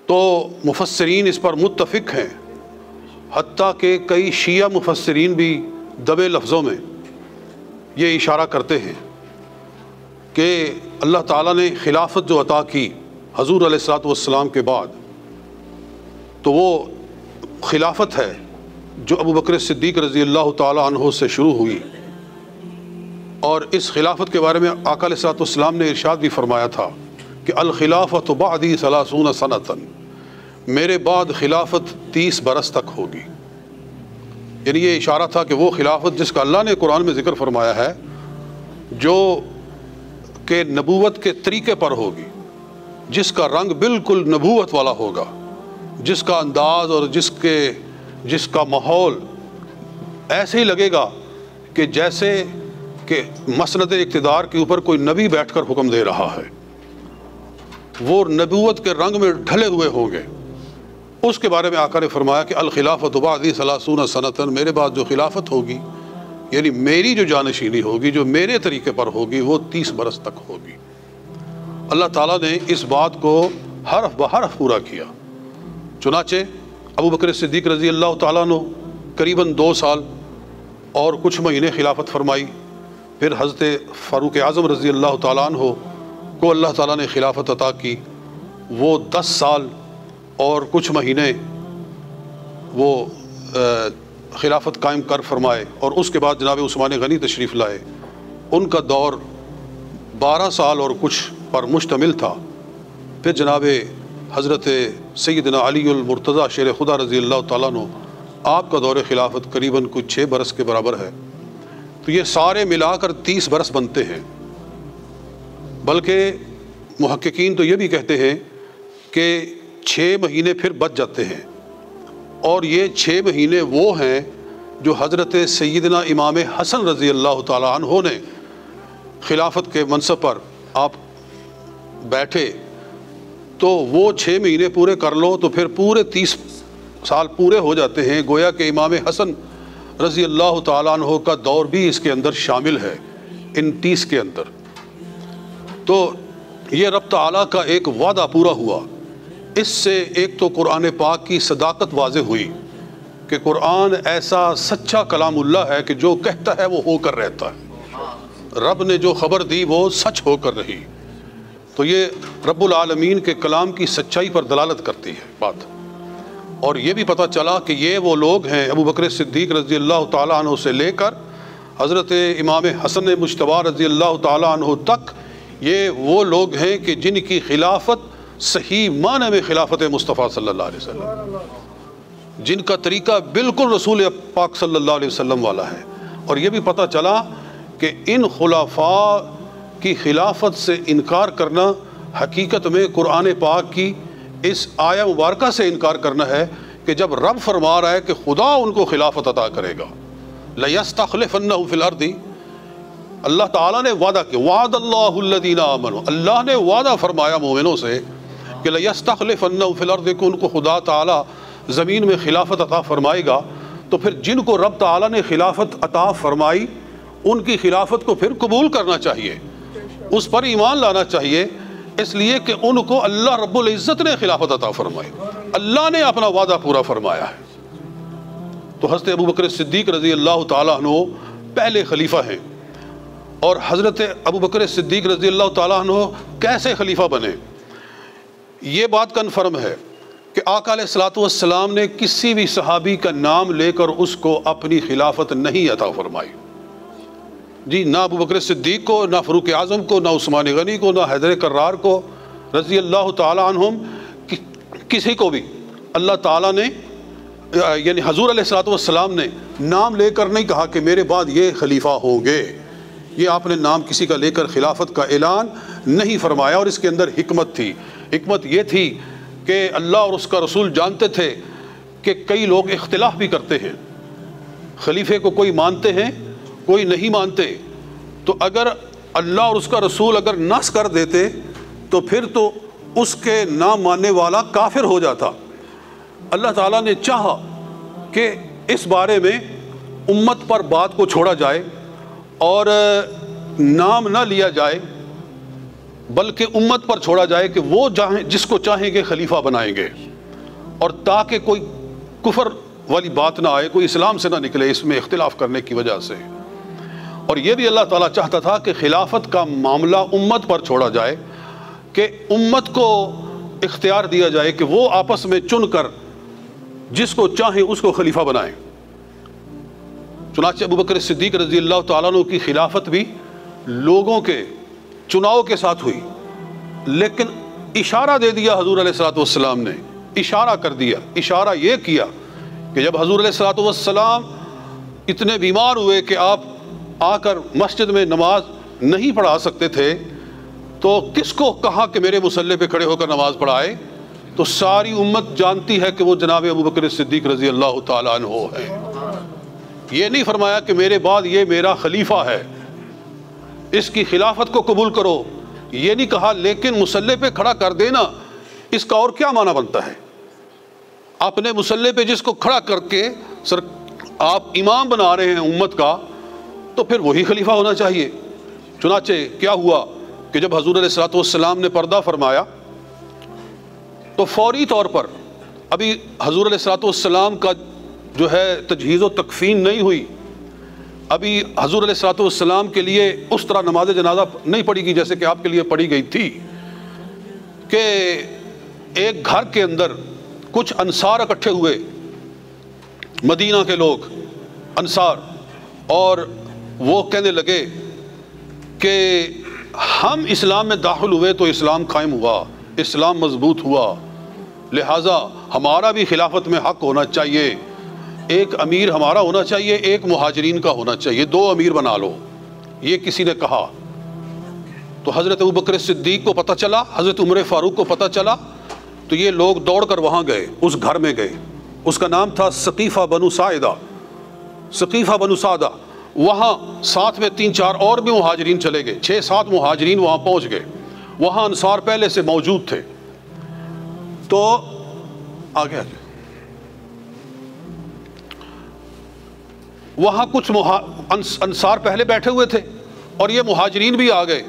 تو مفسرین اس پر متفق ہیں، حتیٰ کہ کئی شیعہ مفسرین بھی دبے لفظوں میں یہ اشارہ کرتے ہیں کہ اللہ تعالیٰ نے خلافت جو عطا کی حضور علیہ الصلوۃ والسلام کے بعد، تو وہ خلافت ہے جو ابو بکر صدیق رضی اللہ تعالیٰ عنہ سے شروع ہوئی، اور اس خلافت کے بارے میں آقا علیہ الصلوۃ والسلام نے ارشاد بھی فرمایا تھا کہ الخلافت بعدی 30 سنۃ، میرے بعد خلافت 30 برس تک ہوگی۔ یعنی یہ اشارہ تھا کہ وہ خلافت جس کا اللہ نے قرآن میں ذکر فرمایا ہے، جو کہ نبوت کے طریقے پر ہوگی، جس کا رنگ بالکل نبوت والا ہوگا، جس کا انداز اور جس کا ماحول ایسے ہی لگے گا کہ جیسے کہ مسند اقتدار کے اوپر کوئی نبی بیٹھ کر حکم دے رہا ہے، وہ نبوت کے رنگ میں ڈھلے ہوئے ہوں گے۔ اس کے بارے میں آقا نے فرمایا کہ الخلافت بعدی 30 سنۃ، میرے بعد جو خلافت ہوگی، یعنی میری جو جانشینی ہوگی، جو میرے طریقے پر ہوگی، وہ 30 برس تک ہوگی۔ اللہ تعالیٰ نے اس بات کو حرف بحرف پورا کیا۔ چنانچہ ابو بکر صدیق رضی اللہ تعالیٰ عنہ قریباً 2 سال اور کچھ مہینے خلافت فرمائی، پھر حضرت فاروق اعظم رضی اللہ تعالیٰ عنہ کو اللہ تعالیٰ نے خلافت عطا کی، وہ 10 سال اور کچھ مہینے وہ خلافت قائم کر فرمائے، اور اس کے بعد جناب عثمان غنی تشریف لائے، ان کا دور 12 سال اور کچھ پر مشتمل تھا۔ پھر جناب حضرت سیدنا علی المرتضیٰ شیر خدا رضی اللہ تعالیٰ عنہ، آپ کا دور خلافت قریباً کچھ 6 برس کے برابر ہے۔ تو یہ سارے ملا کر 30 برس بنتے ہیں۔ بلکہ محققین تو یہ بھی کہتے ہیں کہ 6 مہینے پھر بچ جاتے ہیں، اور یہ 6 مہینے وہ ہیں جو حضرت سیدنا امام حسن رضی اللہ تعالیٰ عنہ نے خلافت کے منصب پر آپ بیٹھے، تو وہ 6 مہینے پورے کر لو تو پھر پورے 30 سال پورے ہو جاتے ہیں۔ گویا کہ امام حسن رضی اللہ تعالیٰ عنہ کا دور بھی اس کے اندر شامل ہے، ان 30 کے اندر۔ تو یہ رب تعالیٰ کا ایک وعدہ پورا ہوا۔ اس سے ایک تو قرآن پاک کی صداقت واضح ہوئی کہ قرآن ایسا سچا کلام اللہ ہے کہ جو کہتا ہے وہ ہو کر رہتا ہے، رب نے جو خبر دی وہ سچ ہو کر رہی۔ تو یہ رب العالمین کے کلام کی سچائی پر دلالت کرتی ہے بات۔ اور یہ بھی پتہ چلا کہ یہ وہ لوگ ہیں، ابو بکر صدیق رضی اللہ تعالیٰ عنہ سے لے کر حضرت امام حسن مجتبیٰ رضی اللہ تعالیٰ عنہ تک، یہ وہ لوگ ہیں کہ جن کی خلافت صحیح معنی میں خلافت مصطفیٰ صلی اللہ علیہ وسلم، جن کا طریقہ بالکل رسول پاک صلی اللہ علیہ وسلم والا ہے۔ اور یہ بھی پتہ چلا کہ ان خلفاء کی خلافت سے انکار کرنا حقیقت میں قرآن پاک کی اس آیہ مبارکہ سے انکار کرنا ہے کہ جب رب فرما رہا ہے کہ خدا ان کو خلافت عطا کرے گا، لَيَسْتَخْلِفَنَّهُمْ فِي الْأَرْضِ، اللہ تعالیٰ نے وعدہ کیا، وعد اللہ الذین آمنوا، اللہ نے وعدہ فرمایا مومنوں سے کہ لَيَسْتَخْلِفَنَّهُمْ فِي الْأَرْضِ، کہ ان کو خدا تعالیٰ زمین میں خلافت عطا فرمائے گا۔ تو پھر جن کو رب تعالیٰ نے خلافت عطا فرمائی، ان کی خلافت کو پھر قبول کرنا چاہیے، اس پر ایمان لانا چاہیے، اس لیے کہ ان کو اللہ رب العزت نے خلافت عطا فرمائی، اللہ نے اپنا وعدہ پورا فرمایا ہے۔ تو حضرت ابو بکر صدیق رضی اللہ تعالیٰ عنہ پہلے خلیفہ ہیں، اور حضرت ابو بکر صدیق رضی اللہ تعالیٰ عنہ کیسے خلیفہ بنے؟ یہ بات کنفرم ہے کہ آقا علیہ الصلوۃ والسلام نے کسی بھی صحابی کا نام لے کر اس کو اپنی خلافت نہیں عطا فرمائی۔ جی، نہ ابو بکر صدیق کو، نہ فاروق اعظم کو، نہ عثمان غنی کو، نہ حیدر کرار کو رضی اللہ تعالیٰ عنہم، کسی کو بھی اللہ تعالیٰ نے، یعنی حضور علیہ الصلوۃ والسلام نے نام لے کر نہیں کہا کہ میرے بعد یہ خلیفہ ہوں گے۔ یہ آپ نے نام کسی کا لے کر خلافت کا اعلان نہیں فرمایا، اور اس کے اندر حکمت تھی۔ حکمت یہ تھی کہ اللہ اور اس کا رسول جانتے تھے کہ کئی لوگ اختلاف بھی کرتے ہیں، خلیفے کو کوئی مانتے ہیں کوئی نہیں مانتے، تو اگر اللہ اور اس کا رسول اگر نص کر دیتے تو پھر تو اس کے نہ ماننے والا کافر ہو جاتا۔ اللہ تعالیٰ نے چاہا کہ اس بارے میں امت پر بات کو چھوڑا جائے اور نام نہ لیا جائے، بلکہ امت پر چھوڑا جائے کہ وہ جس کو چاہیں گے خلیفہ بنائیں گے، اور تاکہ کوئی کفر والی بات نہ آئے، کوئی اسلام سے نہ نکلے اس میں اختلاف کرنے کی وجہ سے۔ اور یہ بھی اللہ تعالیٰ چاہتا تھا کہ خلافت کا معاملہ امت پر چھوڑا جائے، کہ امت کو اختیار دیا جائے کہ وہ آپس میں چن کر جس کو چاہیں اس کو خلیفہ بنائیں۔ چنانچہ ابوبکر صدیق رضی اللہ تعالیٰ عنہ کی خلافت بھی لوگوں کے چناؤ کے ساتھ ہوئی، لیکن اشارہ دے دیا حضور علیہ الصلوۃ والسلام نے، اشارہ کر دیا، اشارہ یہ کیا کہ جب حضور علیہ الصلوۃ والسلام اتنے بیمار ہوئے کہ آپ آ کر مسجد میں نماز نہیں پڑھا سکتے تھے، تو کس کو کہا کہ میرے مصلی پہ کھڑے ہو کر نماز پڑھائے؟ تو ساری امت جانتی ہے کہ وہ جناب ابوبکر صدیق رضی اللہ تعالیٰ عنہ ہے۔ یہ نہیں فرمایا کہ میرے بعد یہ میرا خلیفہ ہے، اس کی خلافت کو قبول کرو، یہ نہیں کہا، لیکن مصلی پہ کھڑا کر دینا اس کا اور کیا معنی بنتا ہے؟ اپنے مصلی پہ جس کو کھڑا کر کے آپ امام بنا رہے ہیں امت کا، تو پھر وہی خلیفہ ہونا چاہیے۔ چنانچہ کیا ہوا کہ جب حضور علیہ الصلوۃ والسلام نے پردہ فرمایا تو فوری طور پر، ابھی حضور علیہ الصلوۃ والسلام کا جو ہے تجہیز و تکفین نہیں ہوئی، ابھی حضور علیہ الصلوۃ والسلام کے لیے اس طرح نماز جنازہ نہیں پڑھی گئی جیسے کہ آپ کے لیے پڑھی گئی تھی، کہ ایک گھر کے اندر کچھ انصار اکٹھے ہوئے، مدینہ کے لوگ انصار، اور وہ کہنے لگے کہ ہم اسلام میں داخل ہوئے تو اسلام قائم ہوا، اسلام مضبوط ہوا، لہٰذا ہمارا بھی خلافت میں حق ہونا چاہیے، ایک امیر ہمارا ہونا چاہیے، ایک مہاجرین کا ہونا چاہیے، 2 امیر بنا لو۔ یہ کسی نے کہا تو حضرت ابوبکر صدیق کو پتہ چلا، حضرت عمر فاروق کو پتہ چلا، تو یہ لوگ دوڑ کر وہاں گئے، اس گھر میں گئے، اس کا نام تھا سقیفہ بنو ساعدہ، سقیفہ بنو ساعدہ۔ وہاں ساتھ میں 3-4 اور بھی مہاجرین چلے گئے، 6-7 مہاجرین وہاں پہنچ گئے، وہاں انصار پہلے سے موجود تھے۔ تو آگے وہاں کچھ انصار پہلے بیٹھے ہوئے تھے اور یہ مہاجرین بھی آ گئے۔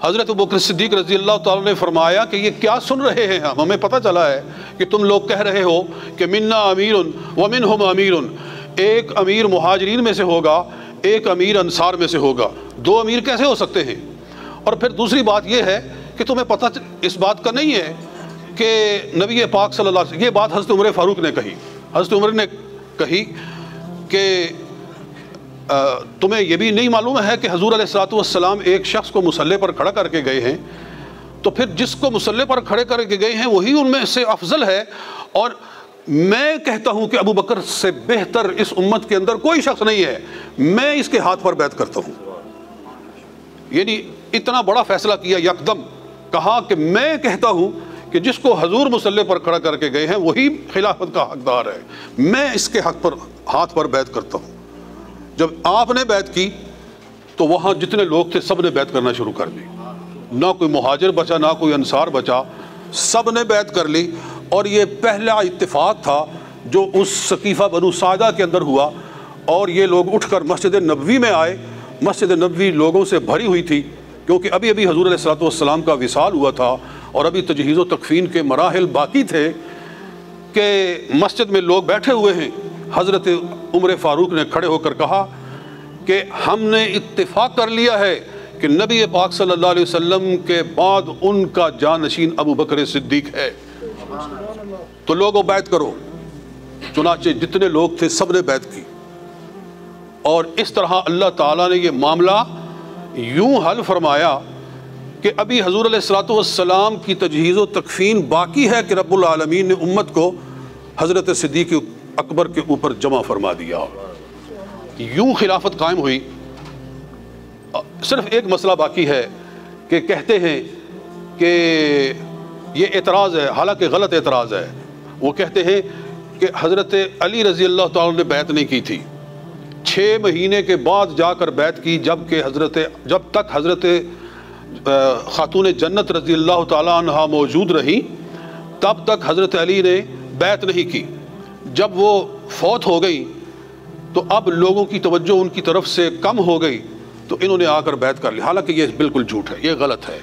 حضرت ابوبکر صدیق رضی اللہ تعالیٰ نے فرمایا کہ یہ کیا سن رہے ہیں ہمیں پتہ چلا ہے کہ تم لوگ کہہ رہے ہو کہ منا امیر ومنہم امیر، ایک امیر مہاجرین میں سے ہوگا، ایک امیر انصار میں سے ہوگا، 2 امیر کیسے ہو سکتے ہیں؟ اور پھر دوسری بات یہ ہے کہ تمہیں پتہ اس بات کا نہیں ہے کہ نبی پاک صلی اللہ علیہ وسلم، یہ بات حضرت عمر فاروق نے کہی، حضرت عمر نے کہی کہ تمہیں یہ بھی نہیں معلوم ہے کہ حضور علیہ الصلوۃ والسلام ایک شخص کو مصلی پر کھڑا کر کے گئے ہیں، تو پھر جس کو مصلی پر کھڑے کر کے گئے ہیں وہی ان میں سے افضل ہے، اور میں کہتا ہوں کہ ابو بکر سے بہتر اس امت کے اندر کوئی شخص نہیں ہے، میں اس کے ہاتھ پر بیعت کرتا ہوں۔ یعنی اتنا بڑا فیصلہ کیا، یکدم کہا کہ میں کہتا ہوں کہ جس کو حضور مصلی پر کھڑا کر کے گئے ہیں وہی خلافت کا حقدار ہے، میں اس کے حق پر ہاتھ پر بیعت کرتا ہوں۔ جب آپ نے بیعت کی تو وہاں جتنے لوگ تھے سب نے بیعت کرنا شروع کر دی، نہ کوئی مہاجر بچا نہ کوئی انصار بچا، سب نے بیعت کر لی۔ اور یہ پہلا اتفاق تھا جو اس سقیفہ بنو ساعدہ کے اندر ہوا، اور یہ لوگ اٹھ کر مسجد نبوی میں آئے۔ مسجد نبوی لوگوں سے بھری ہوئی تھی کیونکہ ابھی حضور علیہ الصلوۃ والسلام کا وصال ہوا تھا اور ابھی تجہیز و تکفین کے مراحل باقی تھے، کہ مسجد میں لوگ بیٹھے ہوئے ہیں۔ حضرت عمر فاروق نے کھڑے ہو کر کہا کہ ہم نے اتفاق کر لیا ہے کہ نبی پاک صلی اللہ علیہ وسلم کے بعد ان کا جانشین ابو بکر صدیق ہے، تو لوگوں بیعت کرو۔ چنانچہ جتنے لوگ تھے سب نے بیعت کی، اور اس طرح اللہ تعالیٰ نے یہ معاملہ یوں حل فرمایا کہ ابھی حضور علیہ الصلوۃ والسلام کی تجہیز و تکفین باقی ہے کہ رب العالمین نے امت کو حضرت صدیق اکبر کے اوپر جمع فرما دیا، یوں خلافت قائم ہوئی۔ صرف ایک مسئلہ باقی ہے کہ کہتے ہیں کہ یہ اعتراض ہے، حالانکہ غلط اعتراض ہے۔ وہ کہتے ہیں کہ حضرت علی رضی اللہ تعالیٰ نے بیعت نہیں کی تھی، 6 مہینے کے بعد جا کر بیعت کی، جب تک حضرت خاتون جنت رضی اللہ تعالیٰ عنہ موجود رہی تب تک حضرت علی نے بیعت نہیں کی۔ جب وہ فوت ہو گئی تو اب لوگوں کی توجہ ان کی طرف سے کم ہو گئی، تو انہوں نے آ کر بیعت کر لی، حالانکہ یہ بالکل جھوٹ ہے، یہ غلط ہے۔